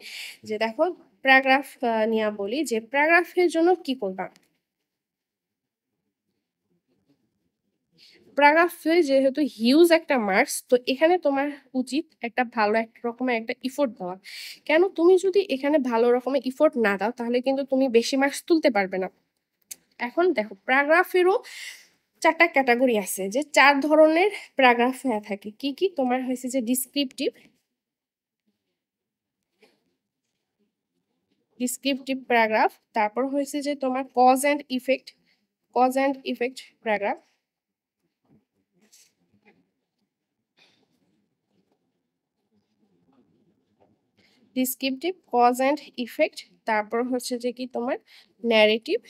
যে দেখো প্যারাগ্রাফ নিয়ে বলি, যে প্যারাগ্রাফের জন্য কি করবা। প্যারাগ্রাফে যেহেতু হিউজ একটা মার্কস, তো এখানে তোমার উচিত একটা ভালো একটা রকমের একটা ইফোর্ট দেওয়া। কেন, তুমি যদি এখানে ভালো রকমের ইফোর্ট না দাও, তাহলে কিন্তু তুমি বেশি মার্কস তুলতে পারবে না। এখন দেখো প্যারাগ্রাফেরও 4টা ক্যাটাগরি আছে, যে 4 ধরনের প্যারাগ্রাফ হয়ে থাকে। কি কি তোমার হয়েছে যে ডিসক্রিপটিভ প্যারাগ্রাফ, তারপর হয়েছে যে তোমার cause and effect paragraph, descriptive, cause and effect, তারপর হচ্ছে যে কি তোমার ন্যারেটিভ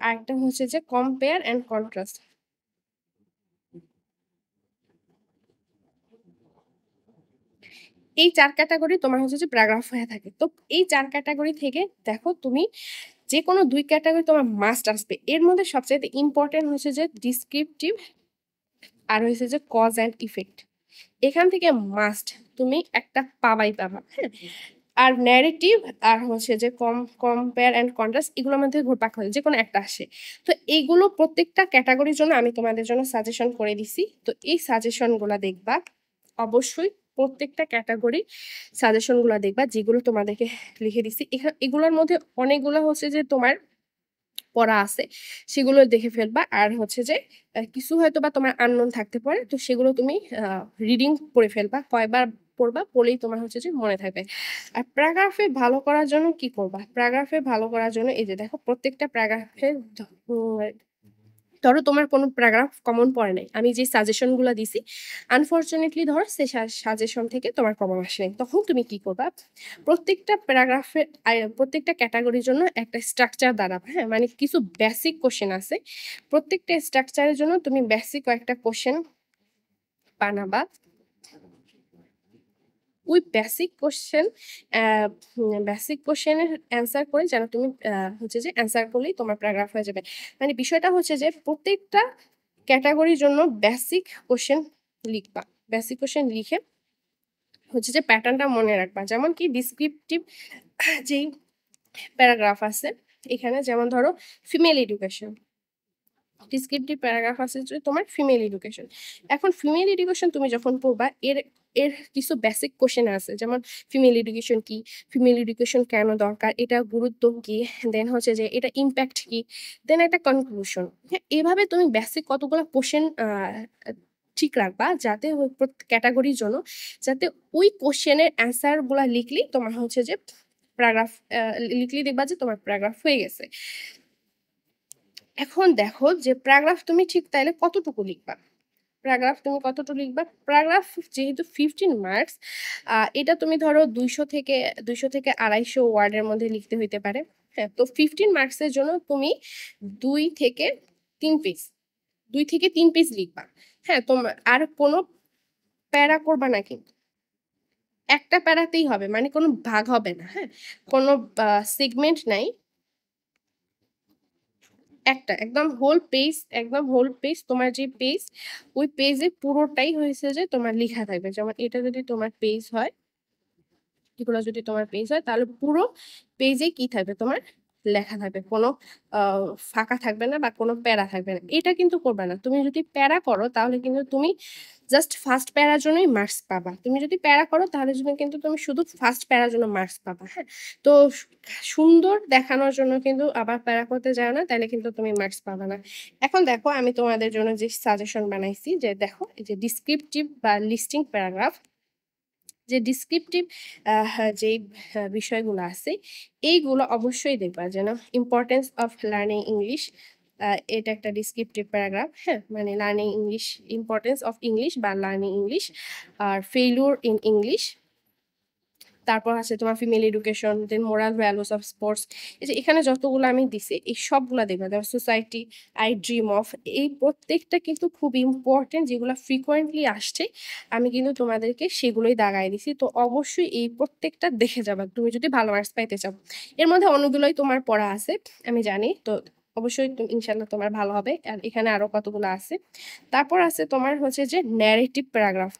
আরেকটা হচ্ছে যে কম্পেয়ার অ্যান্ড কন্ট্রাস্ট। এই 4 ক্যাটাগরি তোমার হচ্ছে যে প্যারাগ্রাফ হয়ে থাকে। তো এই 4 ক্যাটাগরি থেকে দেখো তুমি যে কোনো 2 ক্যাটাগরি তোমার মাস্ট আসবে। এর মধ্যে সবচেয়ে ইম্পর্টেন্ট হচ্ছে যে ডিসক্রিপটিভ আর হচ্ছে যে কজ অ্যান্ড ইফেক্ট। এখান থেকে মাস্ট তুমি একটা পাবা, হ্যাঁ। আর ন্যারেটিভ আর হচ্ছে যে কম্পেয়ার অ্যান্ড কন্ট্রাস্ট, এগুলোর মধ্যে ঘুরপাক হয়, যে কোনো একটা আসে। তো এইগুলো প্রত্যেকটা ক্যাটাগরির জন্য আমি তোমাদের জন্য সাজেশন করে দিছি। তো এই সাজেশনগুলো দেখবা অবশ্যই, প্রত্যেকটা ক্যাটাগরি সাজেশনগুলো দেখবা, যেগুলো তোমাদেরকে লিখে দিছি। এগুলোর মধ্যে অনেকগুলো হচ্ছে যে তোমার পড়া আছে, সেগুলো দেখে ফেলবা। আর হচ্ছে যে কিছু হয়তো বা তোমার আননোন থাকতে পারে, তো সেগুলো তুমি রিডিং পড়ে ফেলবা, কয়বার পড়বা, পড়লেই তোমার হচ্ছে যে মনে থাকবে। আর প্যারাগ্রাফে ভালো করার জন্য কি করবা, প্যারাগ্রাফে ভালো করার জন্য এই যে দেখো প্রত্যেকটা প্যারাগ্রাফে, ধরো তোমার কোনো প্যারাগ্রাফ কমন পড়ে নাই, আমি যে সাজেশনগুলো দিছি, আনফরচুনেটলি ধরো সেই সাজেশন থেকে তোমার কমন আসে নাই, তখন তুমি কি করবা, প্রত্যেকটা প্যারাগ্রাফে প্রত্যেকটা ক্যাটাগরির জন্য একটা স্ট্রাকচার দাঁড়াবে। হ্যাঁ, মানে কিছু বেসিক কোশ্চেন আছে, প্রত্যেকটা স্ট্রাকচারের জন্য তুমি বেসিক কয়েকটা কোশ্চেন বানাবা। ওই বেসিক কোশ্চেনের অ্যান্সার করে যেন তুমি হচ্ছে যে অ্যান্সার করলেই তোমার প্যারাগ্রাফ হয়ে যাবে। মানে বিষয়টা হচ্ছে যে প্রত্যেকটা ক্যাটাগরির জন্য বেসিক কোশ্চেন লিখবা, বেসিক কোশ্চেন লিখে হচ্ছে যে প্যাটার্নটা মনে রাখবা। যেমন কি ডিসক্রিপটিভ যেই প্যারাগ্রাফ আছে, এখানে যেমন ধরো ফিমেল এডুকেশন, ডিসক্রিপটিভ প্যারাগ্রাফ আছে যে তোমার ফিমেল এডুকেশন। এখন ফিমেল এডুকেশন তুমি যখন পড়বা এর এর কিছু বেসিক কোশ্চেন আছে, যেমন ফিমেল এডুকেশন কি, ফিমেল এডুকেশন কেন দরকার, এটা গুরুত্ব কি, দেন হচ্ছে যে এটা ইম্প্যাক্ট কি, দেন একটা কনক্লুশন। হ্যাঁ, এভাবে তুমি বেসিক কতগুলো কোশ্চেন ঠিক রাখবা, যাতে ক্যাটাগরির জন্য, যাতে ওই কোশ্চেনের অ্যান্সার গুলা লিখলি তোমার হচ্ছে যে প্যারাগ্রাফ লিখলি, দেখবা যে তোমার প্যারাগ্রাফ হয়ে গেছে। এখন দেখো যে প্যারাগ্রাফ তুমি ঠিক তাইলে কতটুকু লিখবা, প্যারাগ্রাফ তুমি কতটুকু লিখবা। প্যারাগ্রাফ যেহেতু 15 মার্কস, এটা তুমি ধরো 200 থেকে 250 ওয়ার্ডের মধ্যে লিখতে হইতে পারে। হ্যাঁ, তো 15 মার্কসের জন্য তুমি 2 থেকে 3 পেজ, 2 থেকে 3 পেজ লিখবা। হ্যাঁ, তোমার আর কোনো প্যারা করবা না, কিন্তু একটা প্যারাতেই হবে, মানে কোনো ভাগ হবে না। হ্যাঁ, কোনো সেগমেন্ট নাই, একটা একদম হোল পেজ, একদম হোল পেজ, তোমার যে পেজ ওই পেজে পুরোটাই হয়েছে যে তোমার লেখা থাকবে। যেমন এটা যদি তোমার পেজ হয়, এগুলো যদি তোমার পেজ হয়, তাহলে পুরো পেজে কি থাকবে, তোমার লেখা থাকবে, কোনো ফাঁকা থাকবে না বা কোনো প্যারা থাকবে না। এটা কিন্তু করবে না। তুমি যদি প্যারা করো তাহলে কিন্তু তুমি জাস্ট ফার্স্ট প্যারার জন্যই মার্কস পাবা। তুমি যদি প্যারা করো তাহলে জন্য কিন্তু তুমি শুধু ফার্স্ট প্যারার জন্য মার্কস পাবা। হ্যাঁ, তো সুন্দর দেখানোর জন্য কিন্তু আবার প্যারা করতে যাও না, তাহলে কিন্তু তুমি মার্কস পাবা না। এখন দেখো আমি তোমাদের জন্য যে সাজেশন বানাইছি, যে দেখো এই যে ডিসক্রিপটিভ বা লিস্টিং প্যারাগ্রাফ, যে ডিসক্রিপটিভ যে বিষয়গুলো আছে এইগুলো অবশ্যই দেখবা, যেন ইম্পর্টেন্স অফ লার্নিং ইংলিশ, এটা একটা ডিসক্রিপটিভ প্যারাগ্রাফ। হ্যাঁ, মানে learning English, importance of English বা লার্নিং ইংলিশ, আর ফেইলিউর ইন ইংলিশ। তারপর আছে তোমার female education, then moral values of sports. এই যে এখানে যতগুলো আমি দিছি এই সবগুলা দেখবা, যেমন সোসাইটি, আই ড্রিম অফ, এই প্রত্যেকটা কিন্তু খুব ইম্পর্টেন্ট, যেগুলো ফ্রিকোয়েন্টলি আসছে আমি কিন্তু তোমাদেরকে সেগুলোই দাগাই দিছি। তো অবশ্যই এই প্রত্যেকটা দেখে যাবা তুমি যদি ভালো মার্কস পাইতে চাও। এর মধ্যে অনেকগুলোই তোমার পড়া আছে আমি জানি, তো অবশ্যই ইনশাল্লাহ তোমার ভালো হবে। আর এখানে আরো কতগুলো আছে। তারপর আছে তোমার হচ্ছে যে ন্যারেটিভ প্যারাগ্রাফ,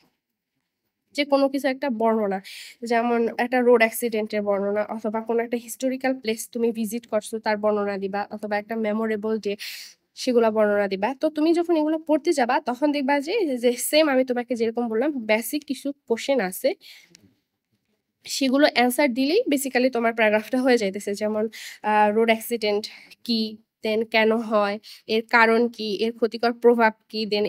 যে কোনো কিছু একটা বর্ণনা, যেমন একটা রোড অ্যাক্সিডেন্টের বর্ণনা, অথবা কোনো একটা হিস্টোরিক্যাল প্লেস তুমি ভিজিট করছো তার বর্ণনা দিবা, অথবা একটা মেমোরেবল ডে সেগুলো বর্ণনা দিবা। তো তুমি যখন এগুলো পড়তে যাবা তখন দেখবা যে যে সেম আমি তোমাকে যেরকম বললাম বেসিক কিছু কোশ্চেন আছে, সেগুলো অ্যান্সার দিলেই বেসিক্যালি তোমার প্যারাগ্রাফটা হয়ে যাইতেছে। যেমন রোড অ্যাক্সিডেন্ট কি, দেন কেন হয়, এর কারণ কি, এর ক্ষতিকর প্রভাব কি, দেন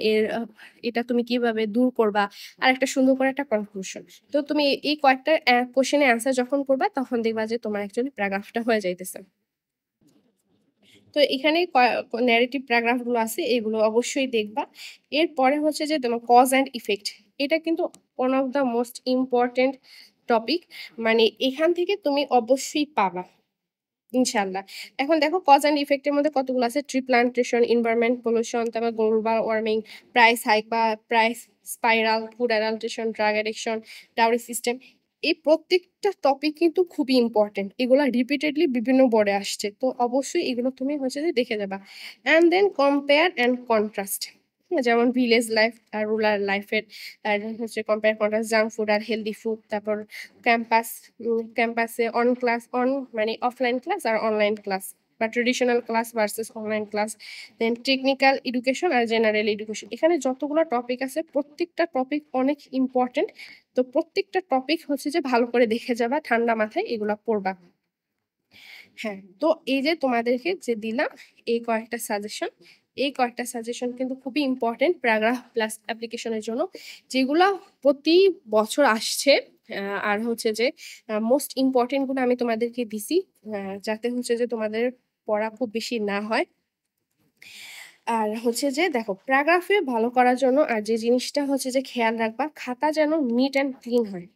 এটা তুমি কিভাবে দূর করবা, আর একটা সুন্দর করে একটা কনক্লুশন। তো তুমি এই কয়েকটা কোশ্চেনের অ্যান্সার যখন করবা তখন দেখবা যে তোমার অ্যাকচুয়ালি প্যারাগ্রাফটা হয়ে যাইতেছে। তো এখানে ন্যারেটিভ প্যারাগ্রাফ গুলো আছে, এগুলো অবশ্যই দেখবা। এরপরে হচ্ছে যে তোমার কজ অ্যান্ড ইফেক্ট, এটা কিন্তু one of the most important topic, মানে এখান থেকে তুমি অবশ্যই পাবা ইনশাল্লাহ। এখন দেখো কজ অ্যান্ড ইফেক্টের মধ্যে কতগুলো আছে, ট্রি প্লান্টেশন, এনভায়রনমেন্ট পলিউশন, তারপর গ্লোবাল ওয়ার্মিং, প্রাইস হাইক বা price spiral, food adulteration, drug addiction, dowry system. এই প্রত্যেকটা টপিক কিন্তু খুবই ইম্পর্টেন্ট, এগুলো রিপিটেডলি বিভিন্ন বোর্ডে আসছে, তো অবশ্যই এগুলো তুমি হচ্ছে যে দেখে যাবা। And then compare and contrast, যেমন ভিলেজ লাইফ আর রুরাল লাইফের, আর হচ্ছে কম্পেয়ার কন্ট্রাস্ট, জাঙ্ক ফুড আর হেলদি ফুড, তারপর ক্যাম্পাস, ক্যাম্পাসে অন ক্লাস, অন মানে অফলাইন ক্লাস আর অনলাইন ক্লাস, বা traditional class versus online class, then technical education আর জেনারেল এডুকেশন। এখানে যতগুলো টপিক আছে প্রত্যেকটা টপিক অনেক ইম্পর্টেন্ট। তো প্রত্যেকটা টপিক হচ্ছে যে ভালো করে দেখে যাবা, ঠান্ডা মাথায় এগুলা পড়বা। হ্যাঁ, তো এই যে তোমাদেরকে যে দিলাম এই কয়েকটা সাজেশন, এই কয়েকটা সাজেশন কিন্তু খুবই ইম্পর্টেন্ট প্যারাগ্রাফ প্লাস অ্যাপ্লিকেশনের জন্য, যেগুলা প্রতি বছর আসছে। আর হচ্ছে যে মোস্ট ইম্পর্টেন্ট গুলো আমি তোমাদেরকে দিছি, যাতে হচ্ছে যে তোমাদের পড়া খুব বেশি না হয়। আর হচ্ছে যে দেখো প্যারাগ্রাফে ভালো করার জন্য আর যে জিনিসটা হচ্ছে যে খেয়াল রাখবা, খাতা যেন নিট অ্যান্ড ক্লিন হয়,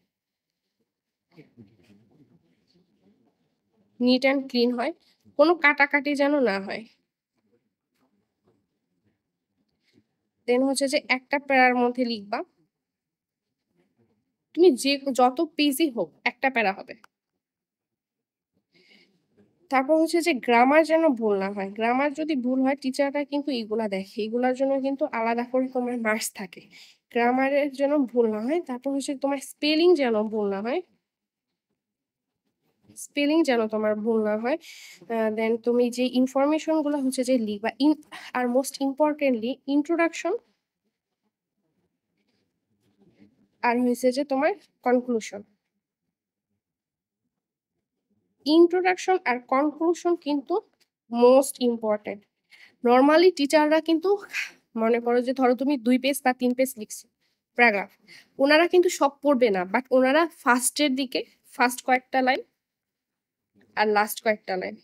নিট অ্যান্ড ক্লিন হয়, কোনো কাটাকাটি যেন না হয়। দেন হচ্ছে যে একটা প্যারার মধ্যে লিখবা, তুমি যে যত পেজই হোক একটা প্যারা হবে। তারপর হচ্ছে যে গ্রামার যেন ভুল না হয়, গ্রামার যদি ভুল হয় টিচাররা কিন্তু এগুলা দেখে, এগুলার জন্য কিন্তু আলাদা করে তোমার মার্কস থাকে। গ্রামারের যেন ভুল না হয়। তারপর হচ্ছে তোমার স্পেলিং যেন ভুল না হয়। স্পেলিং যেন তোমার ভুল না হয়। দেন তুমি যে ইনফরমেশনগুলো হচ্ছে যে লিখবা আর মোস্ট ইম্পর্টেন্টলি ইন্ট্রোডাকশন আর হয়েছে যে তোমার কনক্লুশন। ইন্ট্রোডাকশন আর কনক্লুশন কিন্তু মোস্ট ইম্পর্টেন্ট। নর্মালি টিচাররা কিন্তু মনে করো যে ধরো তুমি 2 পেজ বা 3 পেজ লিখছো প্যারাগ্রাফ, ওনারা কিন্তু সব পড়বে না, বাট ওনারা ফার্স্টের দিকে ফার্স্ট কয়েকটা লাইন আর লাস্ট কয়েকটা লাইন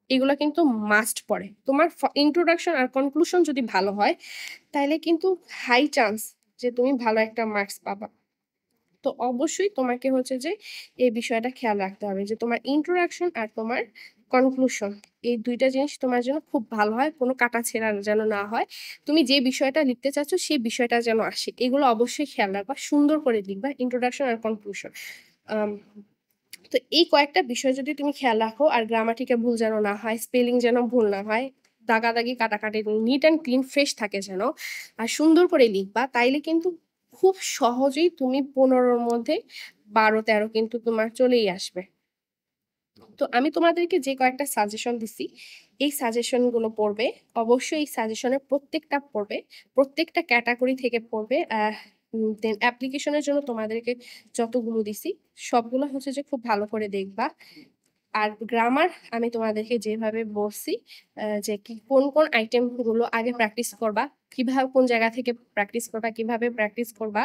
এগুলো কিন্তু মাস্ট পড়ে। তোমার ইন্ট্রোডাকশন আর কনক্লুশন যদি ভালো হয় তাহলে কিন্তু হাই চান্স যে তুমি ভালো একটা মার্কস পাবা। তো অবশ্যই তোমাকে হচ্ছে যে এই বিষয়টা খেয়াল রাখতে হবে যে তোমার ইন্ট্রোডাকশন আর তোমার কনক্লুশন এই দুইটা জিনিস তোমার জন্য খুব ভালো হয়, কোনো কাটাছেঁড়া যেন না হয়। তুমি যে বিষয়টা লিখতে চাচ্ছ সেই বিষয়টা যেন আসে, এগুলো অবশ্যই খেয়াল রাখবা, সুন্দর করে লিখবা ইন্ট্রোডাকশন আর কনক্লুশন। তো এই কয়েকটা বিষয় যদি তুমি খেয়াল রাখো, আর গ্রামাটিকে ভুল যেন না হয়, স্পেলিং যেন ভুল না হয়, দাগাদাগি কাটাকাটি নিট অ্যান্ড ক্লিন ফ্রেশ থাকে যেন, আর সুন্দর করে লিখবা, তাইলে কিন্তু খুব সহজেই তুমি 15-র মধ্যে 12-13 কিন্তু তোমার চলেই আসবে। তো আমি তোমাদেরকে যে কয়েকটা সাজেশন দিছি এই সাজেশনগুলো পড়বে, অবশ্যই এই সাজেশনের প্রত্যেকটা পড়বে, প্রত্যেকটা ক্যাটাগরি থেকে পড়বে। দেন অ্যাপ্লিকেশনের জন্য তোমাদেরকে যতগুলো দিছি সবগুলো হচ্ছে যে খুব ভালো করে দেখবা। আর গ্রামার আমি তোমাদেরকে যেভাবে বলছি যে কি কোন কোন আইটেম গুলো আগে প্র্যাকটিস করবা, কিভাবে কোন জায়গা থেকে প্র্যাকটিস করবা, কিভাবে প্র্যাকটিস করবা,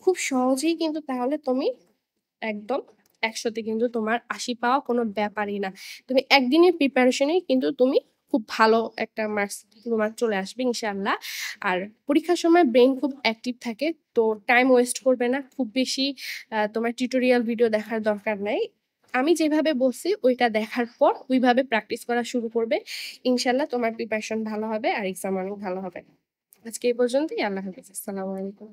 খুব সহজেই কিন্তু তাহলে তুমি একদম 100-তে কিন্তু তোমার 80 পাওয়া কোনো ব্যাপারই না। তুমি একদিনের প্রিপারেশনেই কিন্তু তুমি খুব ভালো একটা মার্কস তোমার চলে আসবে ইনশাআল্লাহ। আর পরীক্ষার সময় ব্রেন খুব অ্যাক্টিভ থাকে, তো টাইম ওয়েস্ট করবে না খুব বেশি। তোমার টিউটোরিয়াল ভিডিও দেখার দরকার নাই, আমি যেভাবে বলছি ওইটা দেখার পর ওইভাবে প্র্যাকটিস করা শুরু করবে, ইনশাআল্লাহ তোমার প্রিপারেশন ভালো হবে আর এক্সাম অনেক ভালো হবে। আজকে এই পর্যন্তই। আল্লাহ হাফেজ, আসসালামু আলাইকুম।